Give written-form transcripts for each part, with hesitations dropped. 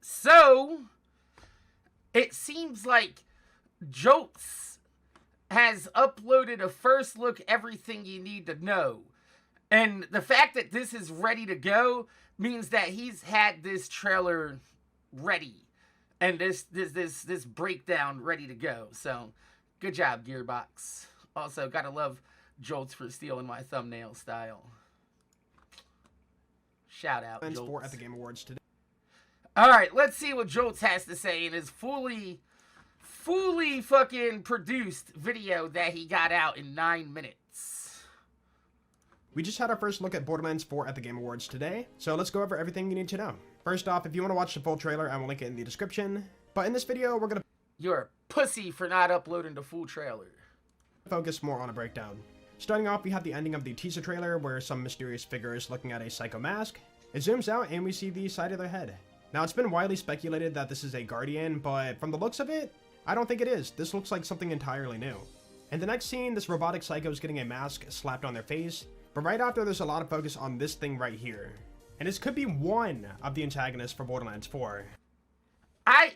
So, it seems like Joltz has uploaded a first look everything you need to know. And the fact that this is ready to go means that he's had this trailer ready. And this breakdown ready to go. So, good job, Gearbox. Also, gotta love Joltz for stealing my thumbnail style. Shout out, Joltz. At the Game Awards today. Alright, let's see what Joltz has to say in his fully fucking produced video that he got out in 9 minutes. We just had our first look at Borderlands 4 at the Game Awards today, so let's go over everything you need to know. First off, if you want to watch the full trailer, I will link it in the description. But in this video, we're going to... You're a pussy for not uploading the full trailer. Focus more on a breakdown. Starting off, we have the ending of the teaser trailer where some mysterious figure is looking at a psycho mask. It zooms out and we see the side of their head. Now, it's been widely speculated that this is a Guardian, but from the looks of it, I don't think it is. This looks like something entirely new. In the next scene, this robotic psycho is getting a mask slapped on their face, but right after there's a lot of focus on this thing right here. And this could be one of the antagonists for Borderlands 4. I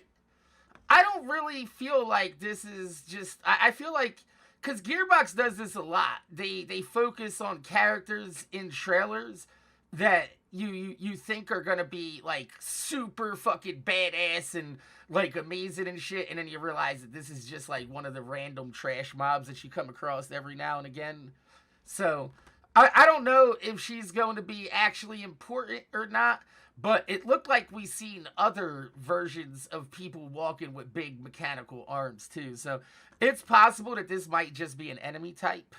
don't really feel like this is just... I feel like... Because Gearbox does this a lot. They focus on characters in trailers that you think are gonna be like super fucking badass and like amazing and shit, and then you realize that this is just like one of the random trash mobs that you come across every now and again. So I don't know if she's going to be actually important or not, but it looked like we seen other versions of people walking with big mechanical arms too. So it's possible that this might just be an enemy type.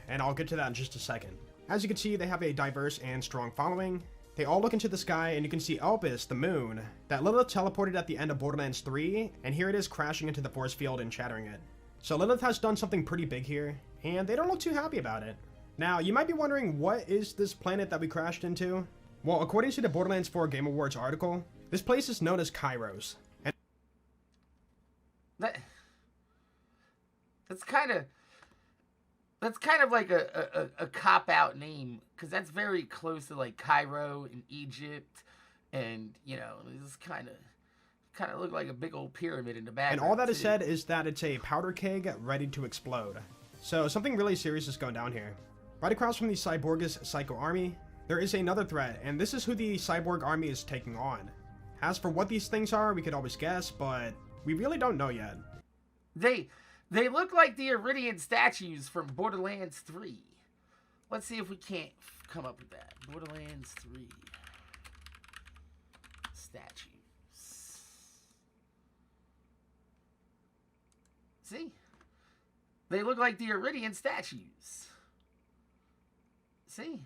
And I'll get to that in just a second. As you can see, they have a diverse and strong following. They all look into the sky, and you can see Elpis, the moon, that Lilith teleported at the end of Borderlands 3, and here it is crashing into the force field and shattering it. So Lilith has done something pretty big here, and they don't look too happy about it. Now, you might be wondering, what is this planet that we crashed into? Well, according to the Borderlands 4 Game Awards article, this place is known as Kairos. And That's kind of like a cop-out name, because that's very close to like Cairo in Egypt, and you know, this kind of look like a big old pyramid in the background. And all that is said is that it's a powder keg ready to explode. So something really serious is going down here. Right across from the Cyborg's Psycho Army, there is another threat, and this is who the Cyborg Army is taking on. As for what these things are, we could always guess, but we really don't know yet. They look like the Iridian statues from Borderlands 3. Let's see if we can't come up with that. Borderlands 3 statues. See? They look like the Iridian statues. See?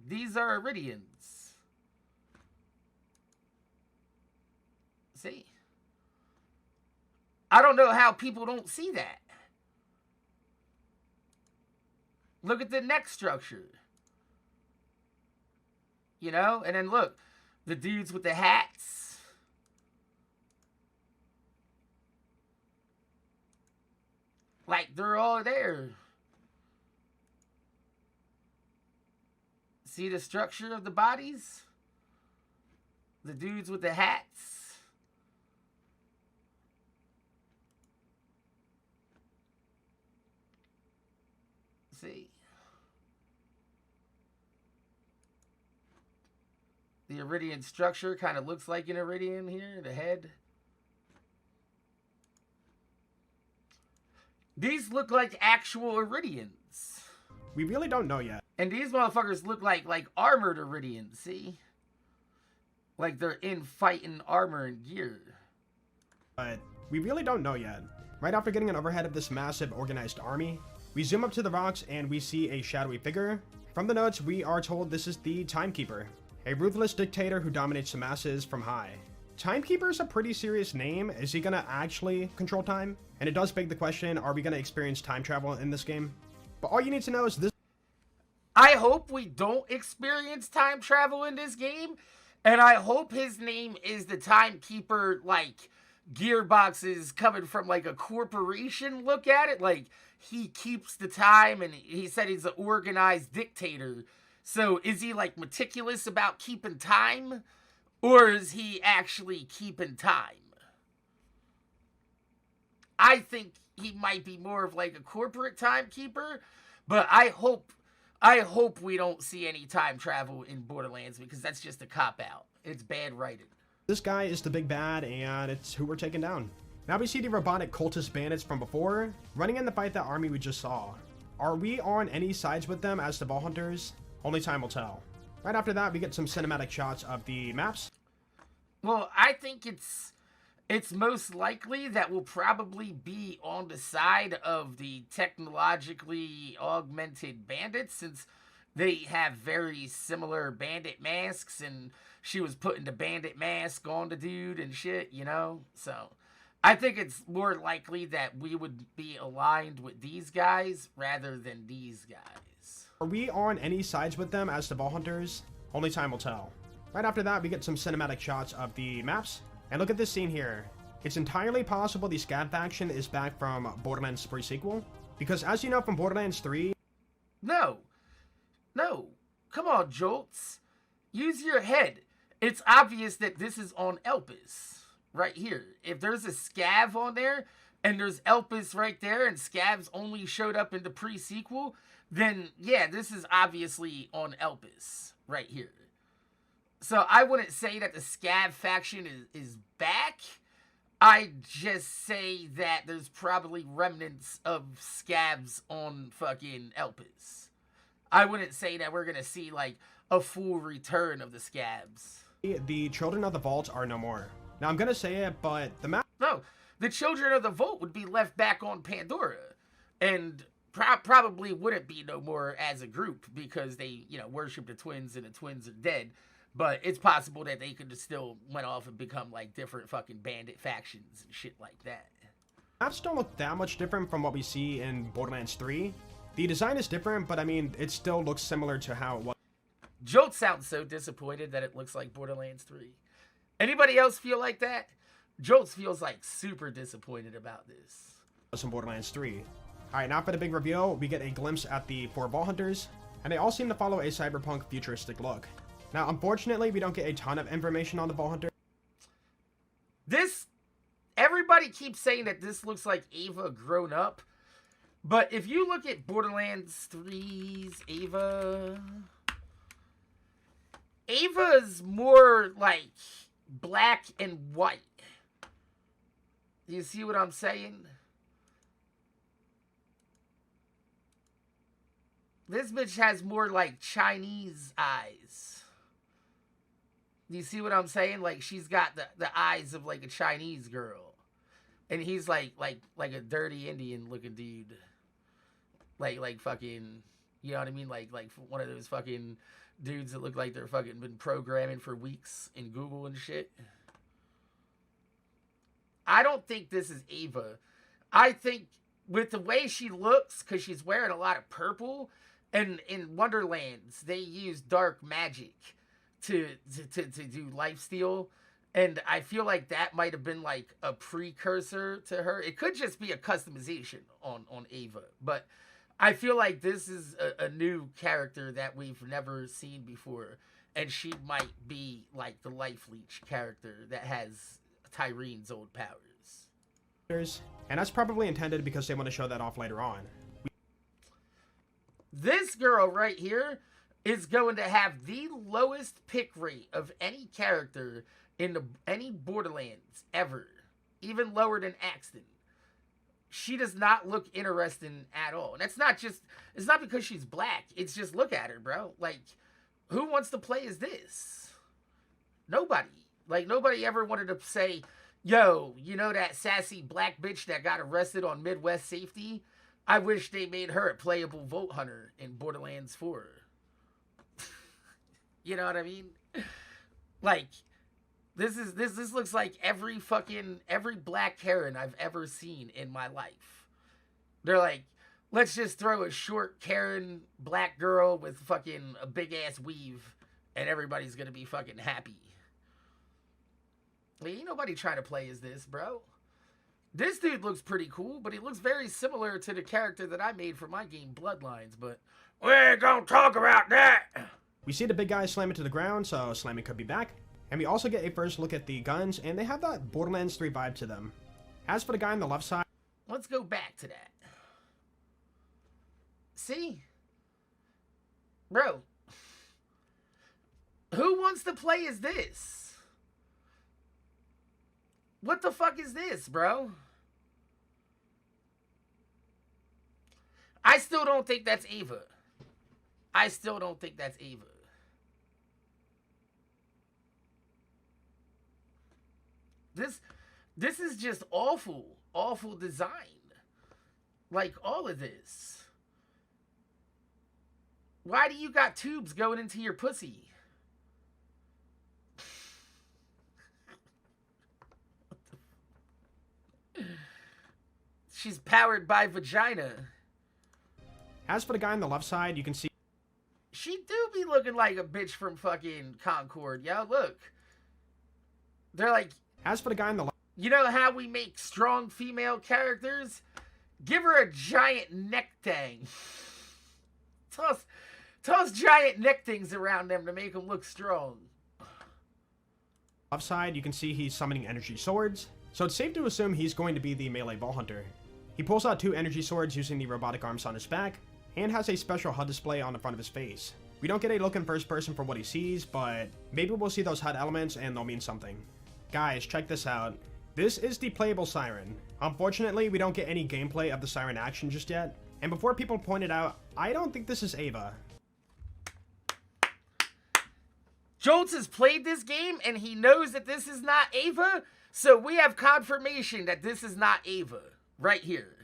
These are Iridians. See? I don't know how people don't see that. Look at the neck structure. You know? And then look. The dudes with the hats. Like, they're all there. See the structure of the bodies? The dudes with the hats. See? The Iridian structure kind of looks like an Iridian here, the head. These look like actual Iridians. We really don't know yet. And these motherfuckers look like armored Iridians, see? Like they're in fighting armor and gear. But we really don't know yet. Right after getting an overhead of this massive organized army, we zoom up to the rocks and we see a shadowy figure. From the notes, we are told this is the Timekeeper, a ruthless dictator who dominates the masses from high. Timekeeper is a pretty serious name. Is he gonna actually control time? And it does beg the question, are we gonna experience time travel in this game? But all you need to know is this. I hope we don't experience time travel in this game. And I hope his name is the Timekeeper, like Gearbox is coming from like a corporation look at it. Like he keeps the time and he said he's an organized dictator. So is he like meticulous about keeping time? Or is he actually keeping time? I think he might be more of like a corporate timekeeper, but I hope we don't see any time travel in Borderlands because that's just a cop out. It's bad writing. This guy is the big bad, and it's who we're taking down. Now we see the robotic cultist bandits from before, running in to fight that army we just saw. Are we on any sides with them as the Vault Hunters? Only time will tell. Right after that, we get some cinematic shots of the maps. Well, I think it's most likely that we'll probably be on the side of the technologically augmented bandits, since they have very similar bandit masks, and she was putting the bandit mask on the dude and shit, you know? So I think it's more likely that we would be aligned with these guys rather than these guys. Are we on any sides with them as the Vault Hunters? Only time will tell. Right after that, we get some cinematic shots of the maps. And look at this scene here. It's entirely possible the Scav faction is back from Borderlands 3 sequel. Because as you know from Borderlands 3... No. Come on, Jolts. Use your head. It's obvious that this is on Elpis. Right here. If there's a Scav on there, and there's Elpis right there, and Scavs only showed up in the pre-sequel, then yeah, this is obviously on Elpis. Right here. So I wouldn't say that the Scav faction is back. I just say that there's probably remnants of Scavs on fucking Elpis. I wouldn't say that we're going to see like a full return of the Scavs. The Children of the Vault are no more. Now I'm going to say it, but the map... No, the Children of the Vault would be left back on Pandora. And probably wouldn't be no more as a group because they, you know, worship the twins and the twins are dead. But it's possible that they could just still went off and become like different fucking bandit factions and shit like that. Maps don't look that much different from what we see in Borderlands 3. The design is different, but I mean, it still looks similar to how it was. Jolt sounds so disappointed that it looks like Borderlands 3. Anybody else feel like that? Jolt feels like super disappointed about this. In Borderlands 3. Alright, now for the big reveal, we get a glimpse at the 4 Vault Hunters, and they all seem to follow a cyberpunk futuristic look. Now, unfortunately, we don't get a ton of information on the Vault Hunter. Everybody keeps saying that this looks like Ava grown up, but if you look at Borderlands 3's Ava, Ava's more like black and white. You see what I'm saying? This bitch has more like Chinese eyes. You see what I'm saying? Like she's got the eyes of like a Chinese girl. And he's like a dirty Indian looking dude. Like fucking, you know what I mean? Like one of those fucking dudes that look like they're fucking been programming for weeks in Google and shit. I don't think this is Ava. I think with the way she looks, because she's wearing a lot of purple, and in Wonderlands, they use dark magic to do lifesteal. And I feel like that might have been like a precursor to her. It could just be a customization on Ava. But I feel like this is a new character that we've never seen before. And she might be like the Life Leech character that has Tyrene's old powers. And that's probably intended because they want to show that off later on. This girl right here is going to have the lowest pick rate of any character in any Borderlands ever. Even lower than Axton. She does not look interesting at all. And it's not because she's black. It's just look at her, bro. Like, who wants to play as this? Nobody. Like, nobody ever wanted to say, yo, you know that sassy black bitch that got arrested on Midwest Safety? I wish they made her a playable Vault Hunter in Borderlands 4. You know what I mean? Like, this looks like every black Karen I've ever seen in my life. They're like, let's just throw a short Karen black girl with fucking a big ass weave and everybody's gonna be fucking happy. Like, ain't nobody trying to play as this, bro. This dude looks pretty cool, but he looks very similar to the character that I made for my game, Bloodlines, but we ain't gonna talk about that. We see the big guy slam into the ground, so slamming could be back. And we also get a first look at the guns, and they have that Borderlands 3 vibe to them. As for the guy on the left side... Let's go back to that. See? Bro. Who wants to play as this? What the fuck is this, bro? I still don't think that's Ava. I still don't think that's Ava. This is just awful design. Like, all of this. Why do you got tubes going into your pussy? She's powered by vagina. As for the guy on the left side, you can see... She do be looking like a bitch from fucking Concord, yo. Look. They're like... As for the guy on the left... You know how we make strong female characters? Give her a giant neck thing. Toss giant neck things around them to make them look strong. Left side, you can see he's summoning energy swords. So it's safe to assume he's going to be the melee ball hunter. He pulls out 2 energy swords using the robotic arms on his back, and has a special HUD display on the front of his face. We don't get a look in first person for what he sees, but maybe we'll see those HUD elements and they'll mean something. Guys, check this out. This is the playable siren. Unfortunately, we don't get any gameplay of the siren action just yet, and before people point it out, I don't think this is Ava. Joltz has played this game and he knows that this is not Ava, so we have confirmation that this is not Ava. Right here.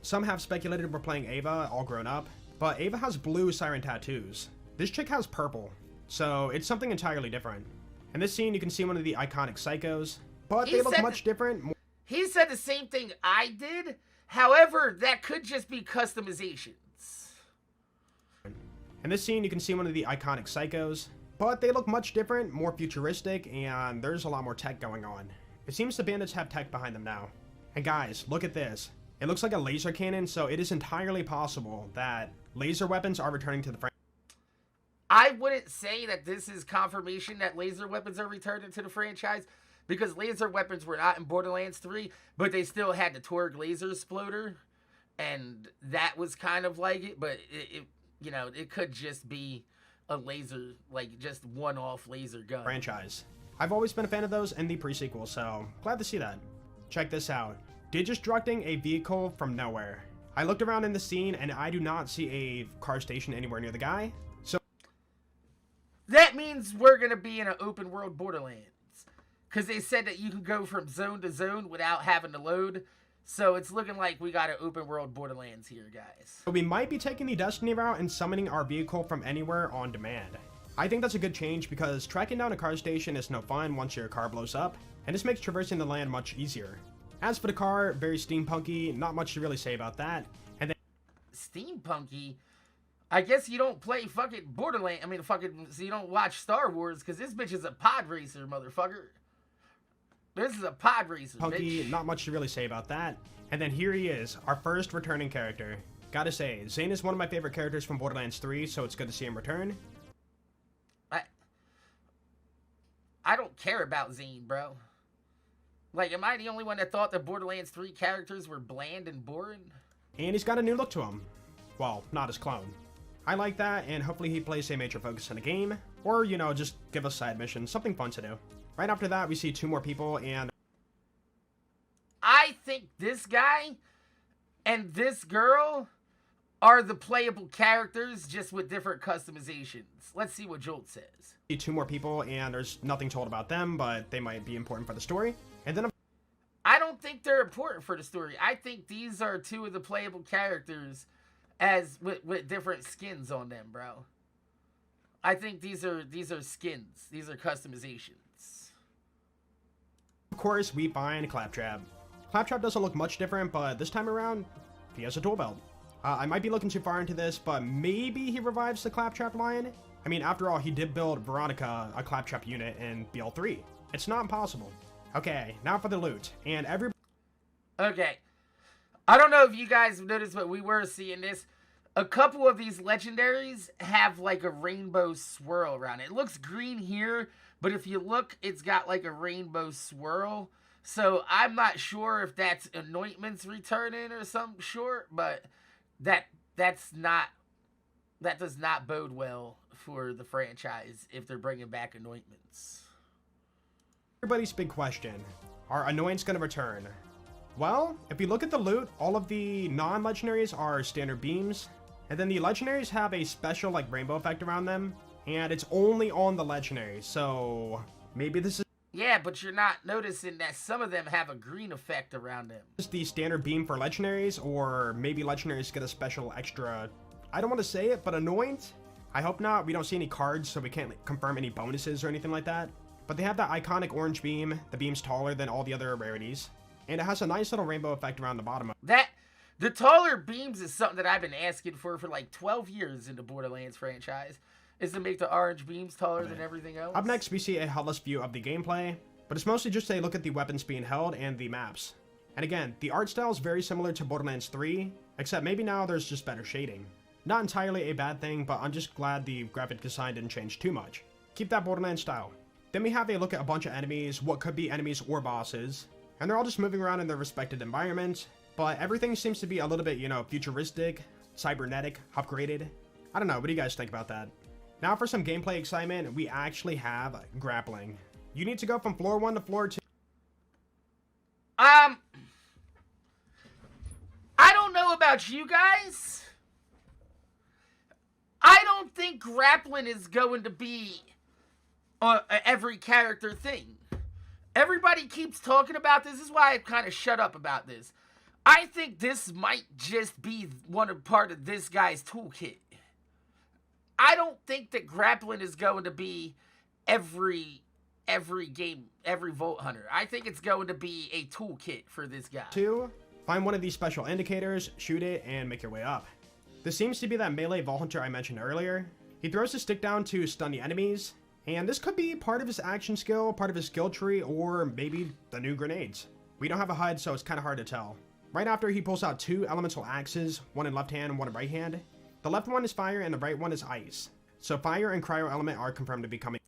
Some have speculated we're playing Ava, all grown up, but Ava has blue siren tattoos. This chick has purple, so it's something entirely different. In this scene, you can see one of the iconic psychos, but they look much different. He said the same thing I did, however, that could just be customizations. In this scene, you can see one of the iconic psychos, but they look much different, more futuristic, and there's a lot more tech going on. It seems the bandits have tech behind them now. And guys, look at this. It looks like a laser cannon, so it is entirely possible that laser weapons are returning to the franchise. I wouldn't say that this is confirmation that laser weapons are returning to the franchise, because laser weapons were not in Borderlands 3, but they still had the Torg laser exploder, and that was kind of like it, but you know, it could just be a laser, like just one-off laser gun. Franchise. I've always been a fan of those in the pre-sequel, so glad to see that. Check this out. Digistructing a vehicle from nowhere. I looked around in the scene and I do not see a car station anywhere near the guy. So that means we're going to be in an open world Borderlands. Because they said that you can go from zone to zone without having to load. So it's looking like we got an open world Borderlands here, guys. We might be taking the Destiny route and summoning our vehicle from anywhere on demand. I think that's a good change because tracking down a car station is no fun once your car blows up. And this makes traversing the land much easier. As for the car, very steampunky, not much to really say about that. And then steampunky? I guess you don't play fucking Borderlands. I mean, fucking, so you don't watch Star Wars, because this bitch is a pod racer, motherfucker. This is a pod racer, punky, bitch. Not much to really say about that. And then here he is, our first returning character. Gotta say, Zane is one of my favorite characters from Borderlands 3, so it's good to see him return. I don't care about Zane, bro. Like, am I the only one that thought the Borderlands 3 characters were bland and boring? And he's got a new look to him. Well, not his clone. I like that, and hopefully he plays a major focus in the game. Or, you know, just give us side missions, something fun to do. Right after that, we see 2 more people, and I think this guy and this girl are the playable characters, just with different customizations. Let's see what Jolt says. 2 more people, and there's nothing told about them, but they might be important for the story. And then I don't think they're important for the story. I think these are 2 of the playable characters as with different skins on them, bro. I think these are skins. These are customizations. Of course, we find Claptrap. Claptrap doesn't look much different, but this time around, he has a tool belt. I might be looking too far into this, but maybe he revives the Claptrap line? I mean, after all, he did build Veronica, a Claptrap unit, in BL3. It's not impossible. Okay, now for the loot. And every... Okay. I don't know if you guys have noticed, but we were seeing this. a couple of these legendaries have like a rainbow swirl around it. It looks green here, but if you look, it's got like a rainbow swirl. So I'm not sure if that's anointments returning or some short, but that does not bode well for the franchise if they're bringing back anointments. Everybody's big question: are anointments going to return? Well, if you look at the loot, all of the non-legendaries are standard beams, and then the legendaries have a special like rainbow effect around them, and it's only on the legendaries. So maybe this is Yeah, but you're not noticing that some of them have a green effect around them. the standard beam for legendaries, or maybe legendaries get a special extra, I don't want to say it, but anoint? I hope not. We don't see any cards, so we can't confirm any bonuses or anything like that. But they have that iconic orange beam. The beam's taller than all the other rarities, and it has a nice little rainbow effect around the bottom. The taller beams is something that I've been asking for like 12 years in the Borderlands franchise, is to make the orange beams taller than everything else. Up next, we see a HUD-less view of the gameplay, but it's mostly just a look at the weapons being held and the maps. And again, the art style is very similar to Borderlands 3, except maybe now there's just better shading. Not entirely a bad thing, but I'm just glad the graphic design didn't change too much. Keep that Borderlands style. Then we have a look at a bunch of enemies, what could be enemies or bosses, and they're all just moving around in their respected environments, but everything seems to be a little bit, futuristic, cybernetic, upgraded. I don't know, what do you guys think about that? Now for some gameplay excitement, we actually have grappling. You need to go from floor 1 to floor 2. I don't know about you guys. I don't think grappling is going to be every character thing. Everybody keeps talking about this. This is why I kind of shut up about this. I think this might just be part of this guy's toolkit. I don't think that grappling is going to be every game, every Vault Hunter. I think it's going to be a toolkit for this guy. 2, find one of these special indicators, shoot it, and make your way up. This seems to be that melee Vault Hunter I mentioned earlier. He throws his stick down to stun the enemies, and this could be part of his action skill, part of his skill tree, or maybe the new grenades. We don't have a HUD, so it's kind of hard to tell. Right after, he pulls out 2 elemental axes, one in left hand and one in right hand. The left one is fire and the right one is ice. So fire and cryo element are confirmed to be coming.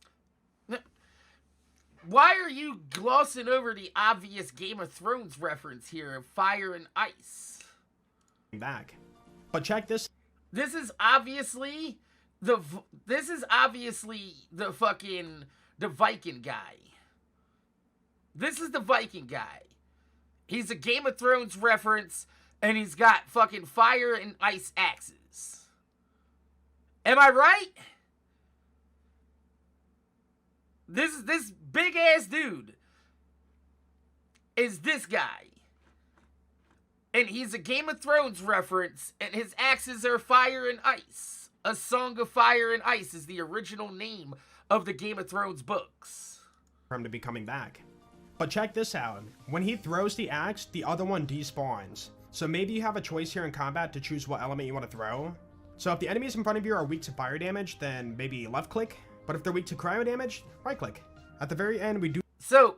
Why are you glossing over the obvious Game of Thrones reference here of fire and ice? Back. But check this. This is obviously the Viking guy. This is the Viking guy. He's a Game of Thrones reference, and he's got fucking fire and ice axes. Am I right? This big ass dude is this guy. And he's a Game of Thrones reference, and his axes are fire and ice. A Song of Fire and Ice is the original name of the Game of Thrones books. For him to be coming back. But check this out. When he throws the axe, the other one despawns. So maybe you have a choice here in combat to choose what element you want to throw. So if the enemies in front of you are weak to fire damage, then maybe left click. But if they're weak to cryo damage, right click. At the very end, we do... So,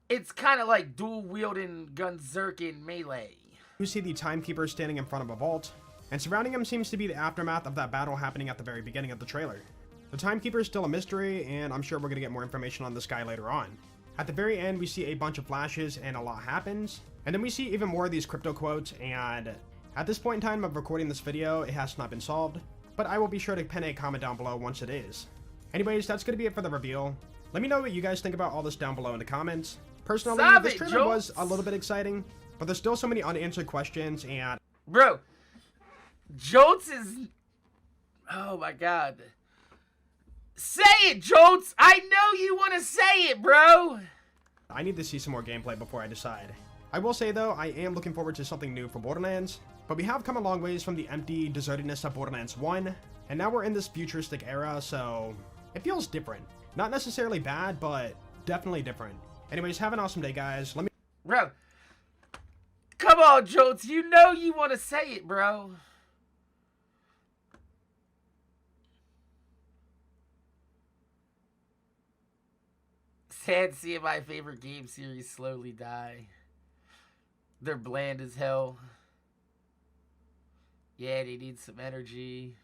it's kind of like dual-wielding Gunzerkin melee. You see the Timekeeper standing in front of a vault, and surrounding him seems to be the aftermath of that battle happening at the very beginning of the trailer. The Timekeeper is still a mystery, and I'm sure we're going to get more information on this guy later on. At the very end, we see a bunch of flashes, and a lot happens. And then we see even more of these crypto quotes, and at this point in time of recording this video, it has not been solved, but I will be sure to pin a comment down below once it is. Anyways, that's going to be it for the reveal. Let me know what you guys think about all this down below in the comments. Personally, this trailer was a little bit exciting, but there's still so many unanswered questions, and... Bro, Joltz is... Oh my god. Say it, Joltz! I know you want to say it, bro! I need to see some more gameplay before I decide. I will say though, I am looking forward to something new for Borderlands, but we have come a long ways from the empty desertedness of Borderlands 1, and now we're in this futuristic era, so it feels different. Not necessarily bad, but definitely different. Anyways, have an awesome day, guys. Let me... Bro, come on, Joltz, you know you want to say it, bro. Sad seeing my favorite game series slowly die. They're bland as hell. Yeah, they need some energy.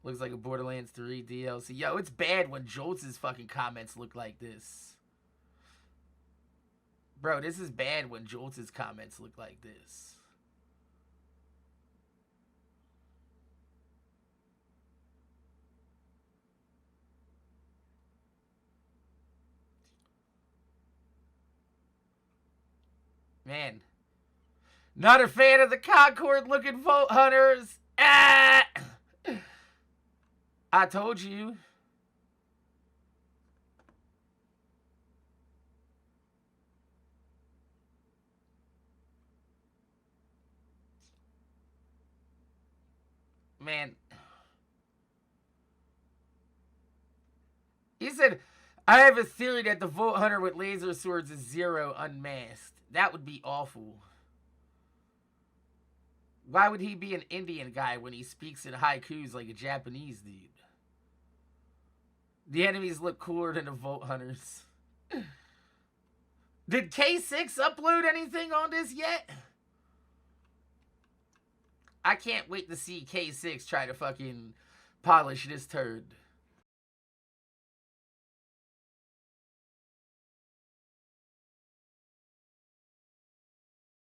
Looks like a Borderlands 3 DLC. Yo, it's bad when Joltz's fucking comments look like this. Bro, this is bad when Joltz's comments look like this. Man. Not a fan of the Concord looking Vault Hunters. Ah! I told you. Man. He said, I have a theory that the Vault Hunter with laser swords is Zero unmasked. That would be awful. Why would he be an Indian guy when he speaks in haikus like a Japanese dude? The enemies look cooler than the Vault Hunters. Did K6 upload anything on this yet? I can't wait to see K6 try to fucking polish this turd.